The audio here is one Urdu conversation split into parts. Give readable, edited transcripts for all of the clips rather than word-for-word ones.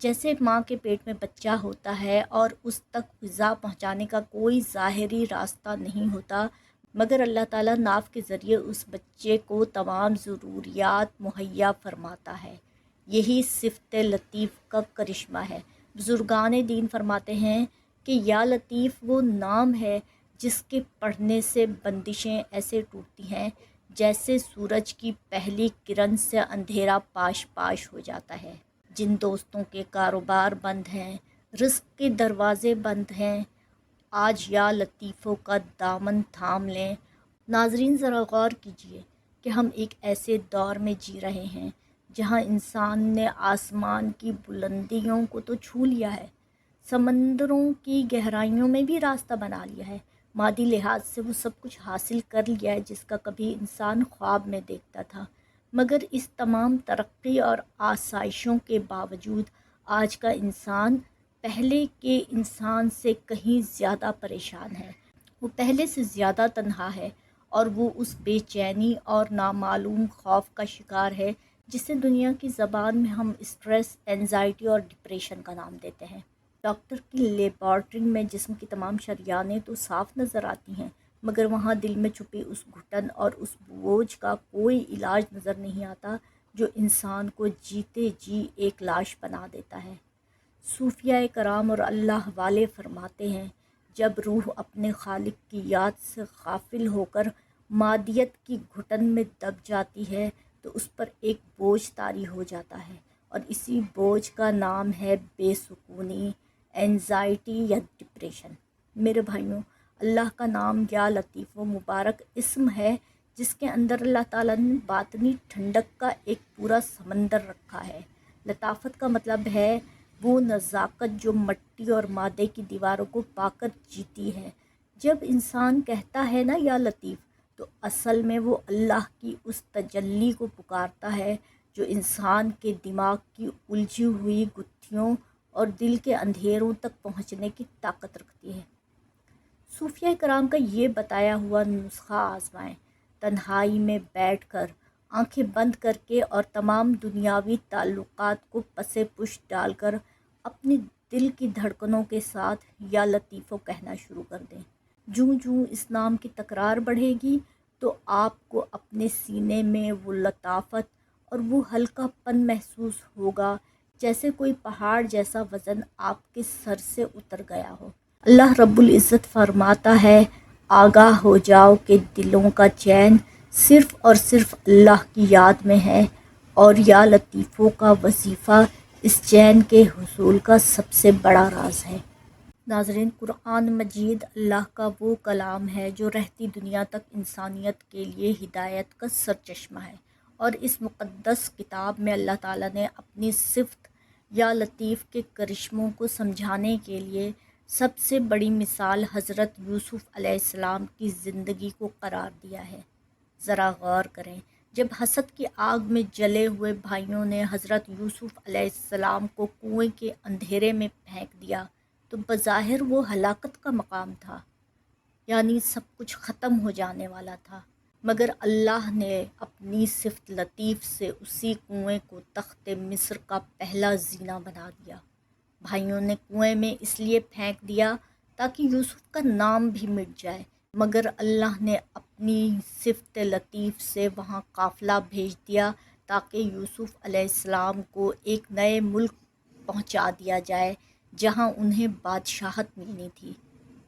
جیسے ماں کے پیٹ میں بچہ ہوتا ہے اور اس تک غذا پہنچانے کا کوئی ظاہری راستہ نہیں ہوتا، مگر اللہ تعالیٰ ناف کے ذریعے اس بچے کو تمام ضروریات مہیا فرماتا ہے۔ یہی صفت لطیف کا کرشمہ ہے۔ بزرگان دین فرماتے ہیں کہ یا لطیف وہ نام ہے جس کے پڑھنے سے بندشیں ایسے ٹوٹتی ہیں جیسے سورج کی پہلی کرن سے اندھیرا پاش پاش ہو جاتا ہے۔ جن دوستوں کے کاروبار بند ہیں، رزق کے دروازے بند ہیں، آج یا لطیفوں کا دامن تھام لیں۔ ناظرین ذرا غور کیجئے کہ ہم ایک ایسے دور میں جی رہے ہیں جہاں انسان نے آسمان کی بلندیوں کو تو چھو لیا ہے، سمندروں کی گہرائیوں میں بھی راستہ بنا لیا ہے، مادی لحاظ سے وہ سب کچھ حاصل کر لیا ہے جس کا کبھی انسان خواب میں دیکھتا تھا، مگر اس تمام ترقی اور آسائشوں کے باوجود آج کا انسان پہلے کے انسان سے کہیں زیادہ پریشان ہے، وہ پہلے سے زیادہ تنہا ہے، اور وہ اس بے چینی اور نامعلوم خوف کا شکار ہے جسے دنیا کی زبان میں ہم اسٹریس، اینزائٹی اور ڈپریشن کا نام دیتے ہیں۔ ڈاکٹر کی لیبارٹری میں جسم کی تمام شریانیں تو صاف نظر آتی ہیں، مگر وہاں دل میں چھپی اس گھٹن اور اس بوجھ کا کوئی علاج نظر نہیں آتا جو انسان کو جیتے جی ایک لاش بنا دیتا ہے۔ صوفیاء کرام اور اللہ والے فرماتے ہیں، جب روح اپنے خالق کی یاد سے غافل ہو کر مادیت کی گھٹن میں دب جاتی ہے تو اس پر ایک بوجھ طاری ہو جاتا ہے، اور اسی بوجھ کا نام ہے بے سکونی، اینزائٹی یا ڈپریشن۔ میرے بھائیوں، اللہ کا نام یا لطیف و مبارک اسم ہے جس کے اندر اللہ تعالیٰ نے باطنی ٹھنڈک کا ایک پورا سمندر رکھا ہے۔ لطافت کا مطلب ہے وہ نزاکت جو مٹی اور مادے کی دیواروں کو پا کر جیتی ہے۔ جب انسان کہتا ہے نا یا لطیف، تو اصل میں وہ اللہ کی اس تجلی کو پکارتا ہے جو انسان کے دماغ کی الجھی ہوئی گتھیوں اور دل کے اندھیروں تک پہنچنے کی طاقت رکھتی ہے۔ صوفیاء کرام کا یہ بتایا ہوا نسخہ آزمائیں، تنہائی میں بیٹھ کر، آنکھیں بند کر کے اور تمام دنیاوی تعلقات کو پس پش ڈال کر اپنی دل کی دھڑکنوں کے ساتھ یا لطیفو کہنا شروع کر دیں۔ جوں جوں اس نام کی تکرار بڑھے گی تو آپ کو اپنے سینے میں وہ لطافت اور وہ ہلکا پن محسوس ہوگا جیسے کوئی پہاڑ جیسا وزن آپ کے سر سے اتر گیا ہو۔ اللہ رب العزت فرماتا ہے، آگاہ ہو جاؤ کہ دلوں کا چین صرف اور صرف اللہ کی یاد میں ہے، اور یا لطیفوں کا وظیفہ اس چین کے حصول کا سب سے بڑا راز ہے۔ ناظرین، قرآن مجید اللہ کا وہ کلام ہے جو رہتی دنیا تک انسانیت کے لیے ہدایت کا سرچشمہ ہے، اور اس مقدس کتاب میں اللہ تعالیٰ نے اپنی صفت یا لطیف کے کرشموں کو سمجھانے کے لیے سب سے بڑی مثال حضرت یوسف علیہ السلام کی زندگی کو قرار دیا ہے۔ ذرا غور کریں، جب حسد کی آگ میں جلے ہوئے بھائیوں نے حضرت یوسف علیہ السلام کو کنویں کے اندھیرے میں پھینک دیا تو بظاہر وہ ہلاکت کا مقام تھا، یعنی سب کچھ ختم ہو جانے والا تھا، مگر اللہ نے اپنی صفت لطیف سے اسی کنویں کو تخت مصر کا پہلا زینہ بنا دیا۔ بھائیوں نے کنویں میں اس لیے پھینک دیا تاکہ یوسف کا نام بھی مٹ جائے، مگر اللہ نے اپنی صفت لطیف سے وہاں قافلہ بھیج دیا تاکہ یوسف علیہ السلام کو ایک نئے ملک پہنچا دیا جائے جہاں انہیں بادشاہت ملنی تھی۔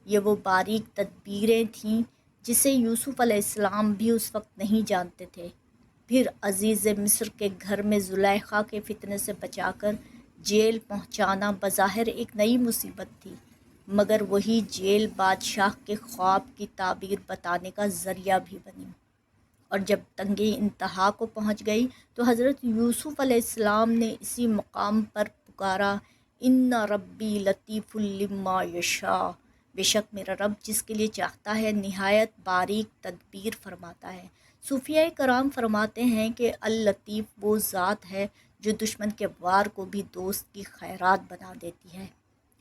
یہ وہ باریک تدبیریں تھیں جسے یوسف علیہ السلام بھی اس وقت نہیں جانتے تھے۔ پھر عزیز مصر کے گھر میں زلیخا کے فتنے سے بچا کر جیل پہنچانا بظاہر ایک نئی مصیبت تھی، مگر وہی جیل بادشاہ کے خواب کی تعبیر بتانے کا ذریعہ بھی بنی، اور جب تنگی انتہا کو پہنچ گئی تو حضرت یوسف علیہ السلام نے اسی مقام پر پکارا، ان ربی لطیف لما یشاء، بے شک میرا رب جس کے لیے چاہتا ہے نہایت باریک تدبیر فرماتا ہے۔ صوفیاء کرام فرماتے ہیں کہ اللطیف وہ ذات ہے جو دشمن کے وار کو بھی دوست کی خیرات بنا دیتی ہے۔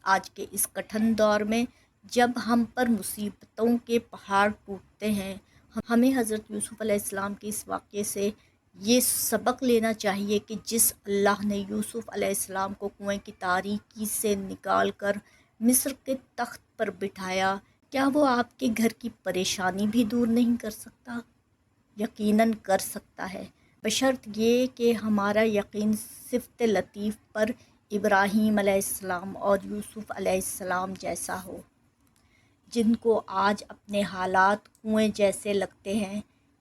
آج کے اس کٹھن دور میں جب ہم پر مصیبتوں کے پہاڑ ٹوٹتے ہیں، ہمیں حضرت یوسف علیہ السلام کے اس واقعے سے یہ سبق لینا چاہیے کہ جس اللہ نے یوسف علیہ السلام کو کنویں کی تاریکی سے نکال کر مصر کے تخت پر بٹھایا، کیا وہ آپ کے گھر کی پریشانی بھی دور نہیں کر سکتا؟ یقیناً کر سکتا ہے، بشرط یہ کہ ہمارا یقین صفت لطیف پر ابراہیم علیہ السلام اور یوسف علیہ السلام جیسا ہو، جن کو آج اپنے حالات کنویں جیسے لگتے ہیں۔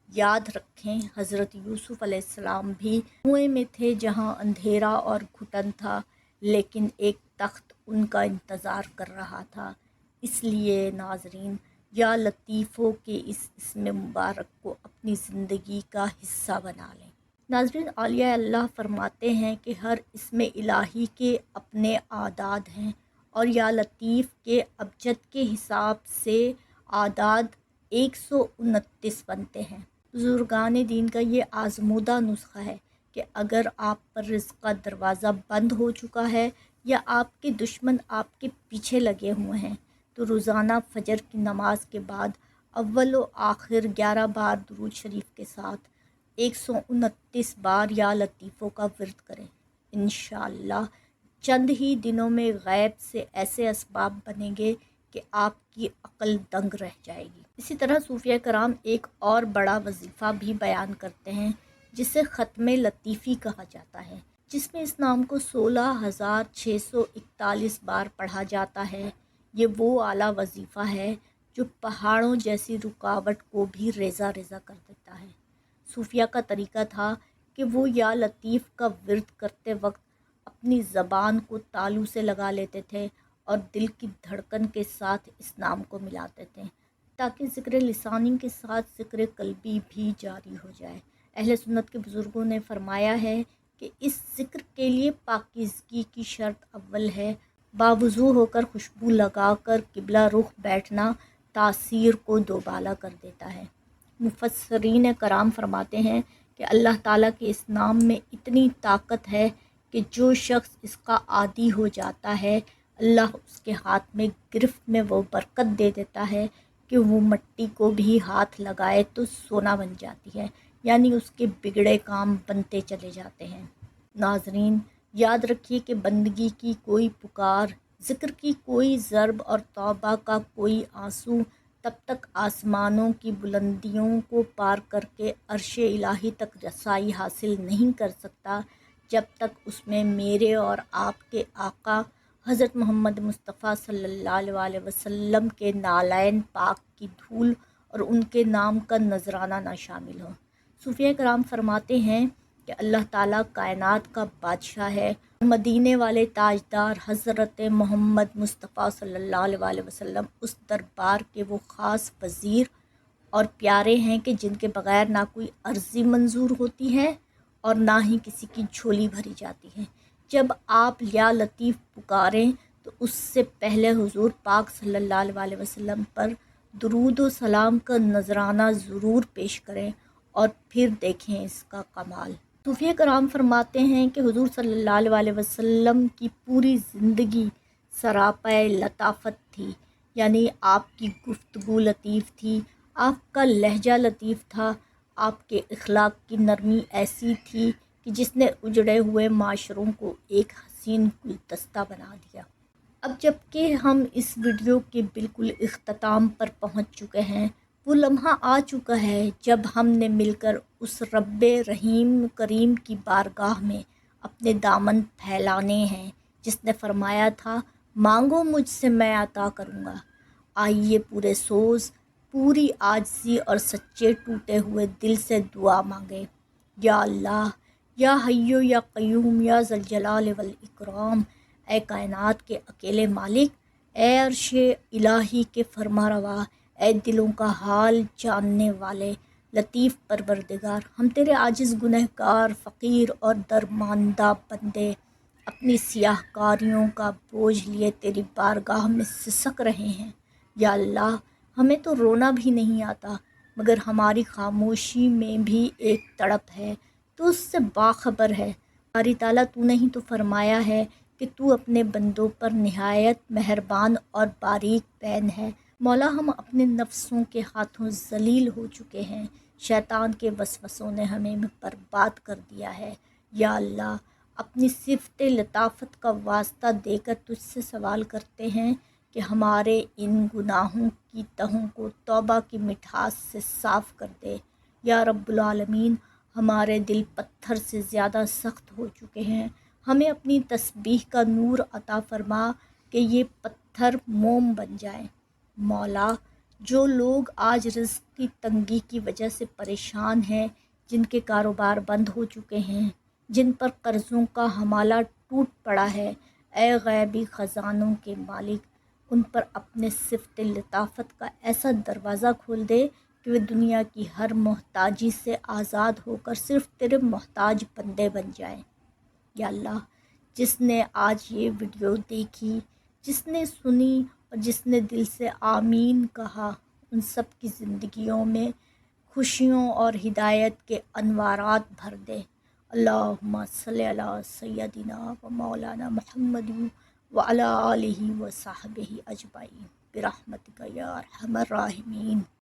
یاد رکھیں، حضرت یوسف علیہ السلام بھی کنویں میں تھے جہاں اندھیرا اور گھٹن تھا، لیکن ایک تخت ان کا انتظار کر رہا تھا۔ اس لیے ناظرین، یا لطیفوں کے اس اسم مبارک کو اپنی زندگی کا حصہ بنا لیں۔ ناظرین، اولیاء اللہ فرماتے ہیں کہ ہر اسم الہی کے اپنے اعداد ہیں، اور یا لطیف کے ابجد کے حساب سے اعداد 129 بنتے ہیں۔ بزرگان دین کا یہ آزمودہ نسخہ ہے کہ اگر آپ پر رزق کا دروازہ بند ہو چکا ہے یا آپ کے دشمن آپ کے پیچھے لگے ہوئے ہیں، تو روزانہ فجر کی نماز کے بعد اول و آخر 11 بار درود شریف کے ساتھ 129 بار یا لطیفوں کا ورد کریں۔ انشاءاللہ چند ہی دنوں میں غیب سے ایسے اسباب بنیں گے کہ آپ کی عقل دنگ رہ جائے گی۔ اسی طرح صوفیہ کرام ایک اور بڑا وظیفہ بھی بیان کرتے ہیں جسے ختم لطیفی کہا جاتا ہے، جس میں اس نام کو 16,641 بار پڑھا جاتا ہے۔ یہ وہ اعلیٰ وظیفہ ہے جو پہاڑوں جیسی رکاوٹ کو بھی ریزہ ریزہ کر دیتا ہے۔ صوفیہ کا طریقہ تھا کہ وہ یا لطیف کا ورد کرتے وقت اپنی زبان کو تالو سے لگا لیتے تھے اور دل کی دھڑکن کے ساتھ اس نام کو ملاتے تھے، تاکہ ذکر لسانی کے ساتھ ذکر قلبی بھی جاری ہو جائے۔ اہل سنت کے بزرگوں نے فرمایا ہے کہ اس ذکر کے لیے پاکیزگی کی شرط اول ہے۔ باوضو ہو کر خوشبو لگا کر قبلہ رخ بیٹھنا تاثیر کو دوبالا کر دیتا ہے۔ مفسرین کرام فرماتے ہیں کہ اللہ تعالیٰ کے اس نام میں اتنی طاقت ہے کہ جو شخص اس کا عادی ہو جاتا ہے، اللہ اس کے ہاتھ میں گرفت میں وہ برکت دے دیتا ہے کہ وہ مٹی کو بھی ہاتھ لگائے تو سونا بن جاتی ہے، یعنی اس کے بگڑے کام بنتے چلے جاتے ہیں۔ ناظرین، یاد رکھیے کہ بندگی کی کوئی پکار، ذکر کی کوئی ضرب اور توبہ کا کوئی آنسو تب تک آسمانوں کی بلندیوں کو پار کر کے عرش الہی تک رسائی حاصل نہیں کر سکتا، جب تک اس میں میرے اور آپ کے آقا حضرت محمد مصطفیٰ صلی اللہ علیہ وسلم کے نالین پاک کی دھول اور ان کے نام کا نذرانہ نہ شامل ہو۔ صوفیہ کرام فرماتے ہیں کہ اللہ تعالیٰ کائنات کا بادشاہ ہے، مدینے والے تاجدار حضرت محمد مصطفیٰ صلی اللہ علیہ وسلم اس دربار کے وہ خاص وزیر اور پیارے ہیں کہ جن کے بغیر نہ کوئی عرضی منظور ہوتی ہے اور نہ ہی کسی کی جھولی بھری جاتی ہے۔ جب آپ یا لطیف پکاریں تو اس سے پہلے حضور پاک صلی اللہ علیہ وسلم پر درود و سلام کا نذرانہ ضرور پیش کریں اور پھر دیکھیں اس کا کمال۔ صوفیہ کرام فرماتے ہیں کہ حضور صلی اللہ علیہ وسلم کی پوری زندگی سراپا لطافت تھی، یعنی آپ کی گفتگو لطیف تھی، آپ کا لہجہ لطیف تھا، آپ کے اخلاق کی نرمی ایسی تھی کہ جس نے اجڑے ہوئے معاشروں کو ایک حسین گلدستہ بنا دیا۔ اب جب کہ ہم اس ویڈیو کے بالکل اختتام پر پہنچ چکے ہیں، وہ لمحہ آ چکا ہے جب ہم نے مل کر اس رب رحیم کریم کی بارگاہ میں اپنے دامن پھیلانے ہیں، جس نے فرمایا تھا مانگو مجھ سے میں عطا کروں گا۔ آئیے پورے سوز، پوری عاجزی اور سچے ٹوٹے ہوئے دل سے دعا مانگے۔ یا اللہ، یا حیو یا قیوم، یا ذوالجلال والاکرام، اے کائنات کے اکیلے مالک، اے عرش الہی کے فرما روا، اے دلوں کا حال جاننے والے لطیف پروردگار، ہم تیرے عاجز گنہگار فقیر اور درماندہ بندے اپنی سیاہ کاریوں کا بوجھ لیے تیری بارگاہ میں سسک رہے ہیں۔ یا اللہ، ہمیں تو رونا بھی نہیں آتا، مگر ہماری خاموشی میں بھی ایک تڑپ ہے، تو اس سے باخبر ہے۔ باری تعالیٰ تو نے ہی تو فرمایا ہے کہ تو اپنے بندوں پر نہایت مہربان اور باریک بین ہے۔ مولا، ہم اپنے نفسوں کے ہاتھوں ذلیل ہو چکے ہیں، شیطان کے وسوسوں نے ہمیں برباد کر دیا ہے۔ یا اللہ، اپنی صفت لطافت کا واسطہ دے کر تجھ سے سوال کرتے ہیں کہ ہمارے ان گناہوں کی تہوں کو توبہ کی مٹھاس سے صاف کر دے۔ یا رب العالمین، ہمارے دل پتھر سے زیادہ سخت ہو چکے ہیں، ہمیں اپنی تسبیح کا نور عطا فرما کہ یہ پتھر موم بن جائیں۔ مولا، جو لوگ آج رزق کی تنگی کی وجہ سے پریشان ہیں، جن کے کاروبار بند ہو چکے ہیں، جن پر قرضوں کا حمالہ ٹوٹ پڑا ہے، اے غیبی خزانوں کے مالک، ان پر اپنے صفت لطافت کا ایسا دروازہ کھول دے کہ وہ دنیا کی ہر محتاجی سے آزاد ہو کر صرف تیرے محتاج بندے بن جائیں۔ یا اللہ، جس نے آج یہ ویڈیو دیکھی، جس نے سنی اور جس نے دل سے آمین کہا، ان سب کی زندگیوں میں خوشیوں اور ہدایت کے انوارات بھر دے۔ اللہم صلی علی سیدنا و مولانا محمد وعلی آلہ و صحبہ اجمعین برحمتک یا ارحم الراحمین۔